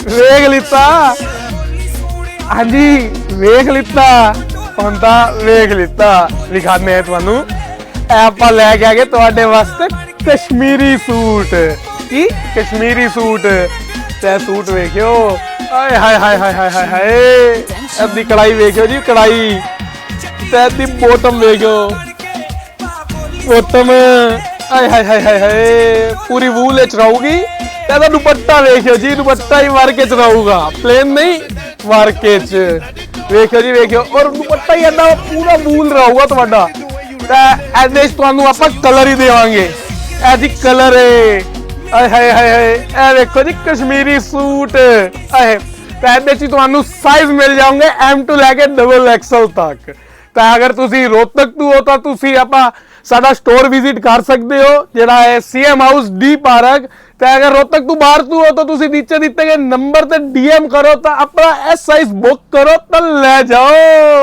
ਵੇਖ ਲਿੱਤਾ ਹਾਂਜੀ ਵੇਖ ਲਿੱਤਾ ਹੁਣ ਤਾਂ ਵੇਖ ਲਿੱਤਾ ਦਿਖਾਣੇ ਆ ਤੁਹਾਨੂੰ ਇਹ ਆਪਾਂ ਲੈ ਕੇ ਆ ਗਏ ਤੁਹਾਡੇ ਵਾਸਤੇ ਕਸ਼ਮੀਰੀ ਸੂਟ ਕੀ ਕਸ਼ਮੀਰੀ ਸੂਟ ਤੇ ਸੂਟ ਵੇਖਿਓ ਆਏ ਹਾਏ ਹਾਏ ਹਾਏ ਹਾਏ ਹਾਏ ਹਾਏ ਇਹਦੀ ਕੜਾਈ ਵੇਖਿਓ ਜੀ ਕੜਾਈ ਤੇ ਇਹਦੀ ਬੋਟਮ ਵੇਖਿਓ ਬੋਟਮ ਆਏ ਹਾਏ ਹਾਏ ਹਾਏ ਹਾਏ ਪੂਰੀ ਵੂਲ ਵਿੱਚ ਰਹੂਗੀ ਤੇ ਇਹਦਾ ਦੁਪੱਟਾ ਵੇਖਿਓ ਜੀ ਦੁਪੱਟਾ ਹੀ ਵਾਰ ਕੇ ਚ ਰਹੂਗਾ ਪਲੇਨ ਨਹੀਂ ਵਾਰ ਕੇ ਚ ਵੇਖਿਓ ਜੀ ਵੇਖਿਓ ਔਰ ਦੁਪੱਟਾ ਹੀ ਇਹਦਾ ਪੂਰਾ ਵੂਲ ਰਹੂਗਾ ਤੁਹਾਡਾ ਤੇ ਇਹਦੇ ਚ ਤੁਹਾਨੂੰ ਆਪਾਂ ਕਲਰ ਹੀ ਦੇਵਾਂਗੇ ਇਹਦੀ ਕਲਰ ਹੈ ਆਏ ਹਾਏ ਹਾਏ ਹਾਏ ਇਹ ਵੇਖੋ ਜੀ ਕਸ਼ਮੀਰੀ ਸੂਟ ਆਏ ਤੇ ਇਹਦੇ ਚ ਤੁਹਾਨੂੰ ਸਾਈਜ਼ ਮਿਲ ਜਾਣਗੇ M ਤੋਂ ਲੈ ਕੇ XXL ਤੱਕ ਤਾਂ ਅਗਰ ਤੁਸੀਂ ਰੋਹਤਕ ਤੋਂ ਹੋ ਤਾਂ ਤੁਸੀਂ ਆਪਾਂ ਸਾਡਾ ਸਟੋਰ ਵਿਜ਼ਿਟ ਕਰ ਸਕਦੇ ਹੋ ਜਿਹੜਾ ਹੈ CM ਹਾਊਸ D ਪਾਰਕ ਤੇ ਅਗਰ ਰੋਹਤਕ ਤੋਂ ਬਾਹਰ ਤੋਂ ਹੋ ਤਾਂ ਤੁਸੀਂ ਨੀਚੇ ਦਿੱਤੇ ਗਏ ਨੰਬਰ ਤੇ DM ਕਰੋ ਤਾਂ ਆਪਣਾ ਇਹ ਸਾਈਜ਼ ਬੁੱਕ ਕਰੋ ਤਾਂ ਲੈ ਜਾਓ।